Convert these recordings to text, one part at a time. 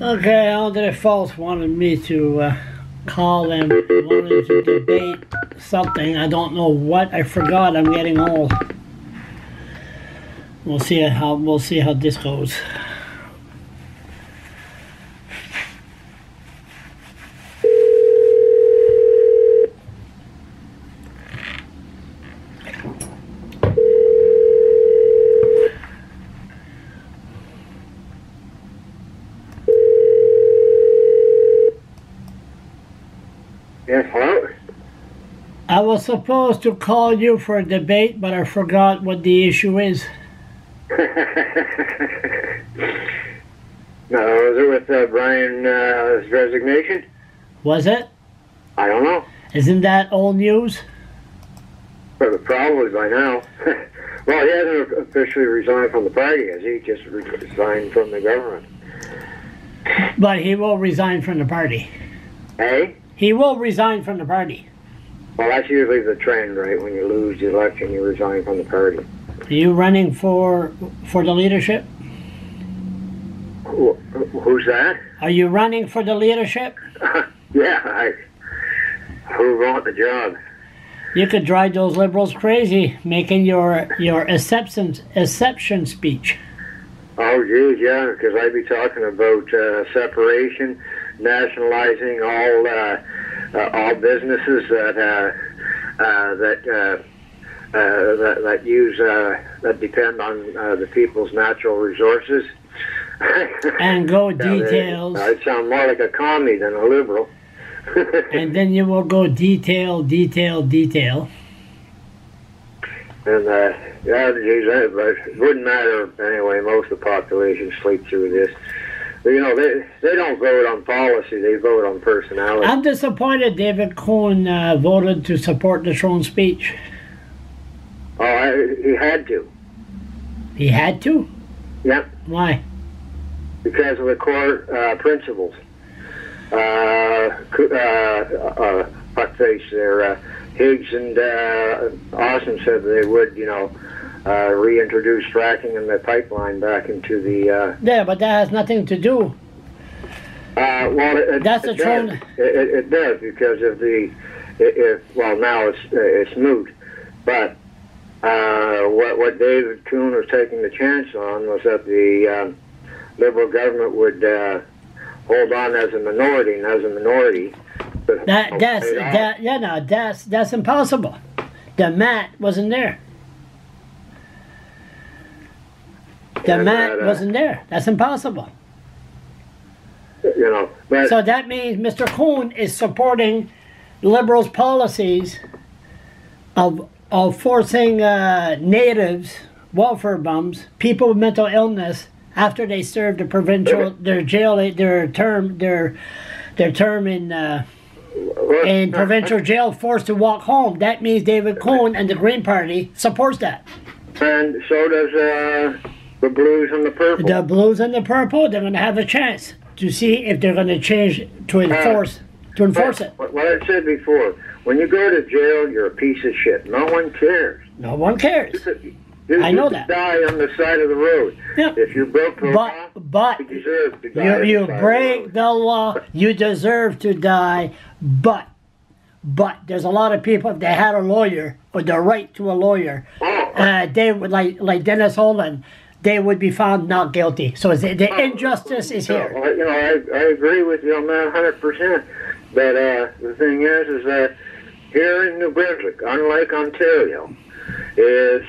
Okay, Andre Faust wanted me to call him, wanted to debate something. I don't know what. I forgot. I'm getting old. We'll see how this goes. Yes, hello? I was supposed to call you for a debate, but I forgot what the issue is. No, was it with Brian's resignation? Was it? I don't know. Isn't that old news? Probably by now. Well, he hasn't officially resigned from the party, has he? Just resigned from the government. But he will resign from the party. Hey? He will resign from the party. Well, that's usually the trend, right? When you lose the election, you resign from the party. Are you running for the leadership? Who's that? Are you running for the leadership? Yeah, who want the job? You could drive those liberals crazy, making your exception speech. Oh, geez, yeah, because I'd be talking about separation, nationalizing all businesses that depend on the people's natural resources. And go details. I'd sound more like a commie than a liberal. And then you will go detail. And yeah, geez, it wouldn't matter anyway. Most of the population sleep through this. You know, they don't vote on policy; they vote on personality. I'm disappointed David Cohen voted to support the Throne speech. Oh, he had to. He had to? Yeah. Why? Because of the core principles. Fuckface there. Higgs and Austin said they would, reintroduce fracking in the pipeline back into the... Yeah, but that has nothing to do. Well, that's the Throne. It does, because well, now it's moot. But what David Cohen was taking the chance on was that the Liberal government would hold on as a minority, and as a minority... That's impossible. The mat wasn't there. Wasn't there. That's impossible. But so that means Mr. Cohen is supporting Liberals' policies of forcing natives, welfare bums, people with mental illness, after they serve their term in provincial jail, forced to walk home. That means David Cohen and the Green Party supports that. And so does the Blues and the Purple. The Blues and the Purple, they're going to have a chance to see if they're going to change to enforce it. What I said before, when you go to jail, you're a piece of shit. No one cares. No one cares. I know that. You die on the side of the road. Yeah. If you broke the law, you deserve to die. You break the law, you deserve to die. But there's a lot of people, if they had a lawyer, or the right to a lawyer, they would, like Dennis Holland, they would be found not guilty. So the injustice is here. I agree with you on that 100%. But the thing is that here in New Brunswick, unlike Ontario, is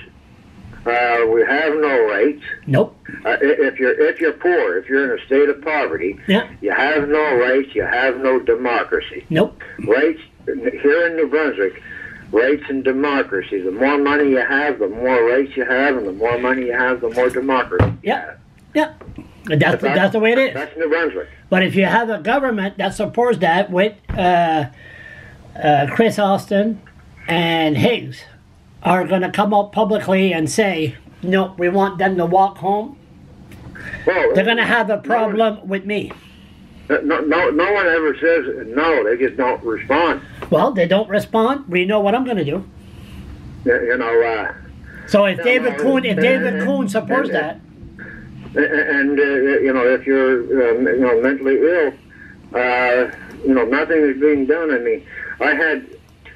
we have no rights. Nope. If you're poor, if you're in a state of poverty, you have no rights. You have no democracy. Nope. Rights here in New Brunswick, rights and democracy. The more money you have, the more rights you have, and the more money you have, the more democracy. Yeah. That's the way it is. That's New Brunswick. But if you have a government that supports that with Chris Austin and Higgs are going to come up publicly and say, no, we want them to walk home, well, they're going to have a problem with me. No one ever says no. They just don't respond. Well, they don't respond. We know what I'm going to do. So if David Cohen supports that, And if you're mentally ill, nothing is being done. I mean, I had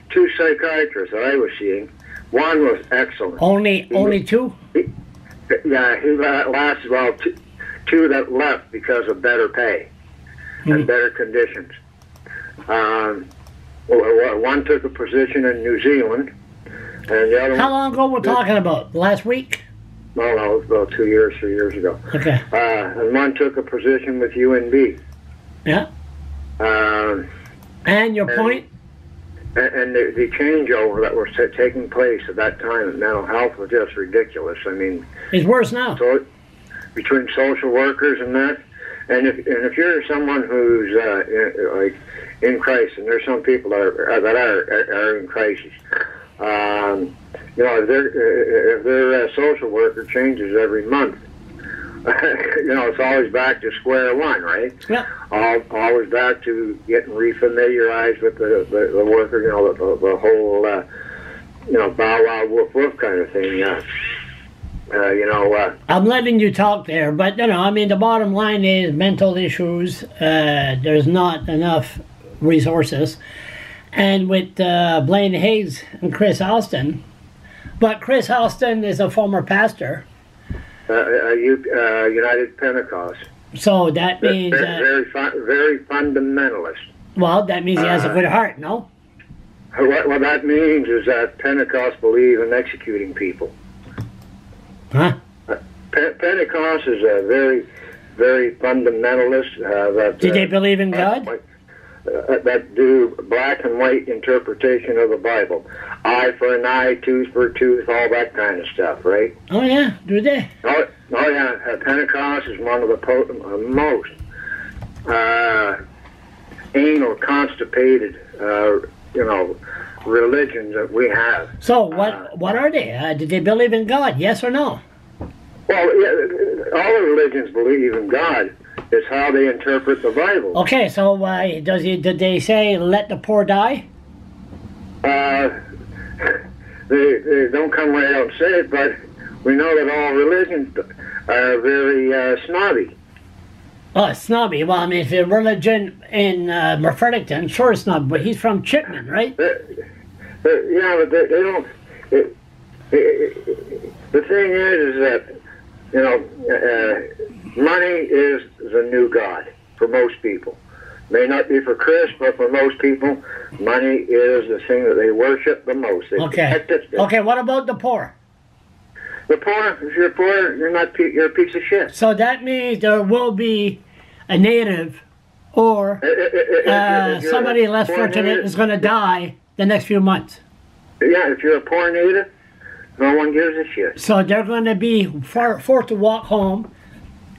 2 psychiatrists that I was seeing. One was excellent. Only 2? He lasted well. 2 that left because of better pay and better conditions. One took a position in New Zealand, and the other How long ago we're talking about? Last week? No, it was about 2 years, 3 years ago. Okay. And one took a position with UNB. Yeah. And your point? And the changeover that was taking place at that time in mental health was just ridiculous. I mean, it's worse now. So, between social workers and that, and if you're someone who's like in crisis, and there's some people that are in crisis, if their social worker changes every month, it's always back to square one, right? Yeah. Always back to getting refamiliarized with the worker, the whole, bow wow woof woof kind of thing. I'm letting you talk there, but the bottom line is mental issues. There's not enough resources, and with Blaine Hayes and Chris Alston, but Chris Alston is a former pastor. United Pentecost. So that means very fundamentalist. Well, that means he has a good heart, no? What that means is that Pentecost believe in executing people. Huh? Pentecost is a very fundamentalist. Did they believe in God? That do black and white interpretation of the Bible. Eye for an eye, tooth for a tooth, all that kind of stuff, right? Oh yeah, do they? Oh yeah. Pentecost is one of the most anal, constipated, religions that we have. So what are they? Did they believe in God? Yes or no? Well, yeah, all the religions believe in God. It's how they interpret the Bible. Okay, so did they say let the poor die? They don't come right out and say it, but we know that all religions are very snobby. Oh, snobby. Well, I mean, if your religion in Fredericton, sure it's not, but he's from Chipman, right? Yeah, but they don't. The thing is that, money is the new God for most people. May not be for Chris, but for most people, money is the thing that they worship the most. They protect it. Okay, what about the poor? The poor, if you're poor, you're a piece of shit. So that means there will be a native or somebody less fortunate is going to die the next few months. Yeah, if you're a poor native, no one gives a shit. So they're going to be forced to walk home,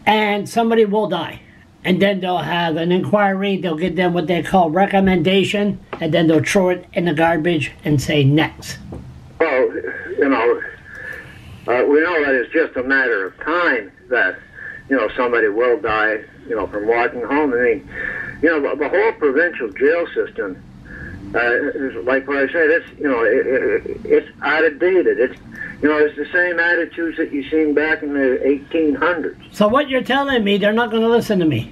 and somebody will die. And then they'll have an inquiry, they'll give them what they call recommendation, and then they'll throw it in the garbage and say next. Well, we know that it's just a matter of time that, somebody will die, from walking home. I mean, the whole provincial jail system, is like what I said, it's outdated. It's the same attitudes that you seen back in the 1800s. So what you're telling me, they're not going to listen to me?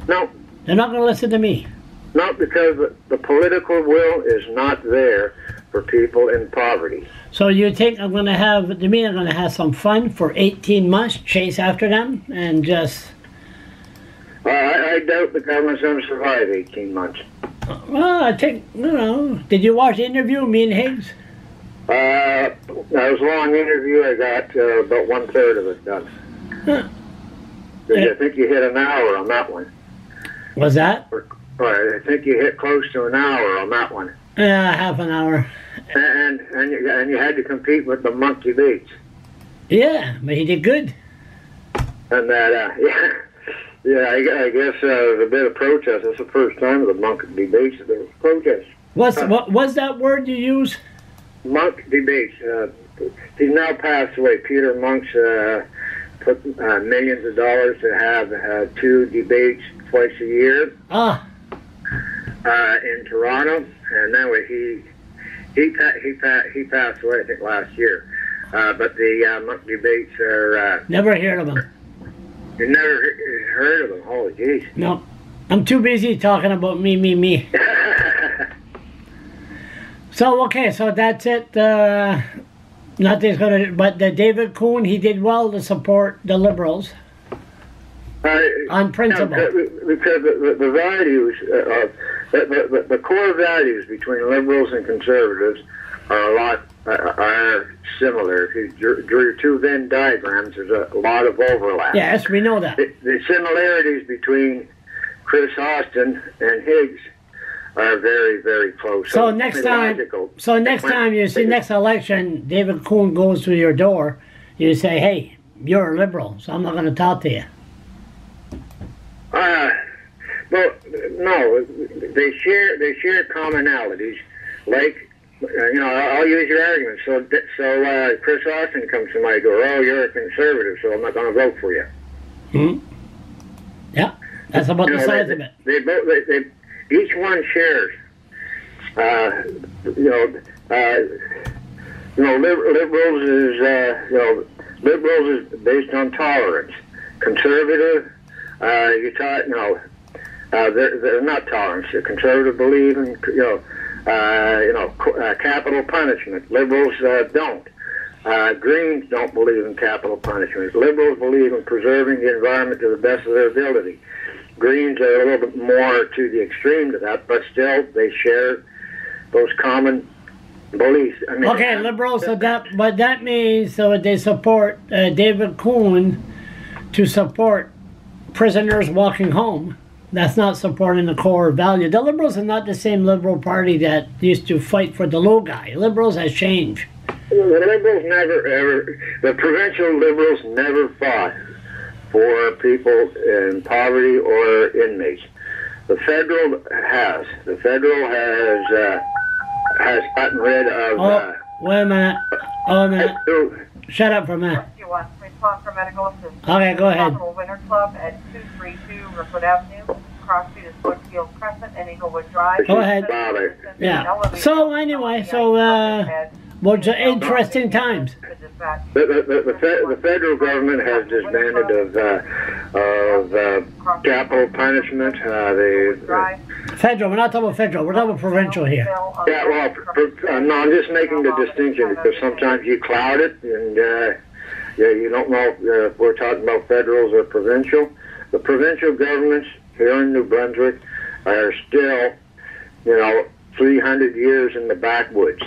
No. They're not going to listen to me? Not because the political will is not there for people in poverty. So you think I'm going to have some fun for 18 months, chase after them, and just... I doubt the government's going to survive 18 months. Well, I think, did you watch the interview, me and Higgs? That was a long interview. I got about 1/3 of it done. Huh. I think you hit an hour on that one. Was that? I think you hit close to an hour on that one. Yeah, half an hour. And you had to compete with the monk debates. Yeah, but he did good. And that, I guess there's a bit of protest. It's the first time the monk debates that there was protest. What was that word you use? Monk debates. He's now passed away. Peter Monk's put millions of dollars to have 2 debates twice a year. In Toronto, and then he passed away, I think, last year. But the monk debates are never heard of them. You never heard of them? Holy jeez. No. I'm too busy talking about me. So, okay, so that's it. Nothing's going to... But David Kuhn, he did well to support the Liberals. On principle. Because the values, the core values between Liberals and Conservatives are similar. If you drew two Venn diagrams, there's a lot of overlap. Yes, we know that. The similarities between Chris Austin and Higgs are very, very close. So next time you see next election, David Kuhn goes to your door, you say, hey, you're a Liberal, so I'm not going to talk to you. Well, no, they share commonalities. Like, I'll use your argument. So Chris Austin comes to my door. Oh, you're a conservative, so I'm not going to vote for you. Hmm. Yeah, that's about the size of it. They each one shares. Liberals is based on tolerance. Conservative. They're not tolerant. The conservative believe in capital punishment. Liberals don't. Greens don't believe in capital punishment. Liberals believe in preserving the environment to the best of their ability. Greens are a little bit more to the extreme to that, but still they share those common beliefs. I mean, okay, Liberals. But that means they support David Kuhn to support prisoners walking home. That's not supporting the core value. The Liberals are not the same Liberal Party that used to fight for the low guy. Liberals has changed. The Liberals the provincial Liberals never fought for people in poverty or inmates. The federal has. The federal has gotten rid of... wait a minute. Shut up for a minute. Response for medical assistance. Okay, go ahead. Hospital Winter Club at 232 Rookwood Avenue. Cross Street is Woodfield Crescent and Englewood Drive. Go ahead. Yeah. So anyway, what's interesting times. The federal government has disbanded of capital punishment. Federal, we're not talking about federal, we're talking about provincial here. Yeah, well, no, I'm just making the distinction because sometimes you cloud it and you don't know if we're talking about federals or provincial. The provincial governments here in New Brunswick are still, 300 years in the backwoods.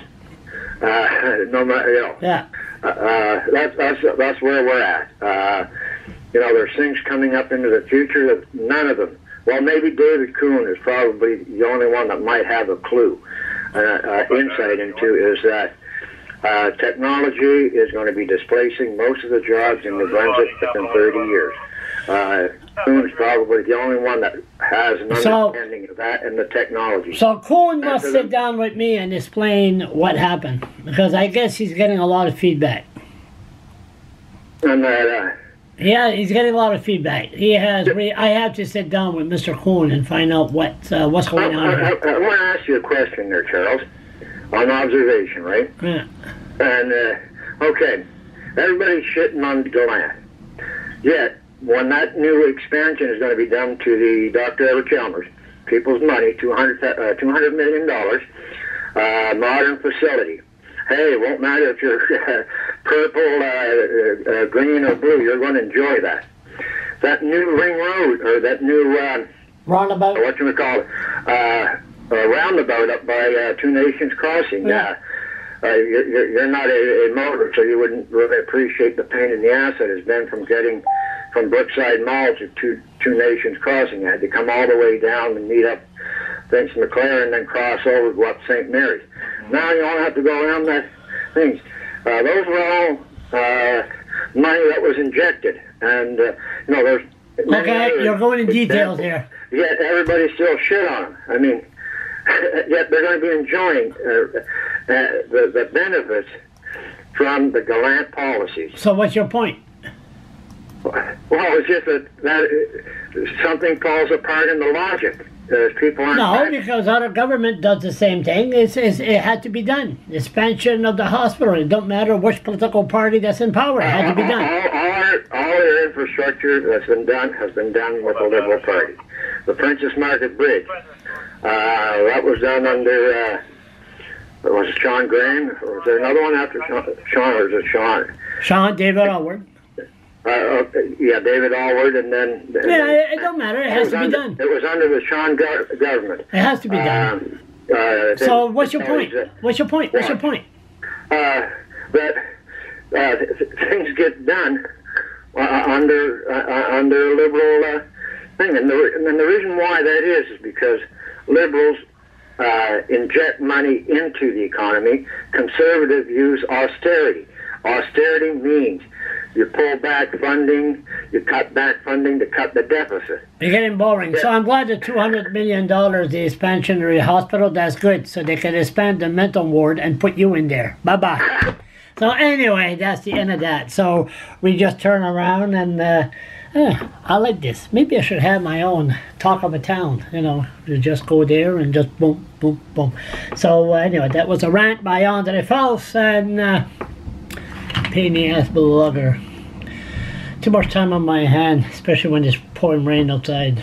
No matter, yeah. That's where we're at. There's things coming up into the future that none of them. Well, maybe David Kuhn is probably the only one that might have a clue, insight into is that technology is going to be displacing most of the jobs in New Brunswick within 30 years. Kuhn is probably the only one that has an understanding of that and the technology. So Kuhn must sit down with me and explain what happened, because I guess he's getting a lot of feedback. And that, yeah, he's getting a lot of feedback. He has. I have to sit down with Mr. Kuhn and find out what's going on here. I want to ask you a question there, Charles, on observation, right? Yeah. And, okay, everybody's shitting on Gallant. Yet, when that new expansion is going to be done to the Dr. Edward Chalmers, people's money, $200 million, modern facility. Hey, it won't matter if you're purple, green, or blue. You're going to enjoy that. That new ring road, or that new roundabout. What you call it? Roundabout up by Two Nations Crossing. Yeah. You're not a motor, so you wouldn't really appreciate the pain in the ass that has been from getting from Brookside Mall to Two Nations Crossing. You had to come all the way down and meet up Vince McLaren and then cross over to up St. Mary's. Now you don't have to go around that things. Those were all money that was injected, and there's. Okay, you're going in details here. Yet everybody still shit on them. I mean, yet they're going to be enjoying the benefits from the Gallant policies. So what's your point? Well, it's just that something falls apart in the logic. People aren't. No, because our government does the same thing. It had to be done. Expansion of the hospital. It don't matter which political party that's in power. It had to be done. All their infrastructure that's been done has been done with the Liberal Party. The Princess Market Bridge, that was done under, was it Sean Graham? Or was there another one after Sean, or was it Sean? Sean, David Allward. Yeah, David Allward, and then... Yeah, it don't matter. It has to be done. It was under the Sean government. It has to be done. So what's your point? What's your point? What's your point? That things get done under a liberal thing, and the reason why that is because liberals inject money into the economy. Conservatives use austerity. Austerity means you pull back funding, you cut back funding to cut the deficit. You're getting boring. So I'm glad the $200 million, the expansion of the hospital, that's good. So they can expand the mental ward and put you in there. Bye-bye. So anyway, that's the end of that. So we just turn around and I like this. Maybe I should have my own talk of a town, you know, to just go there and just boom, boom, boom. So anyway, that was a rant by Andre Faust and pain in the ass blogger. Too much time on my hand, especially when it's pouring rain outside.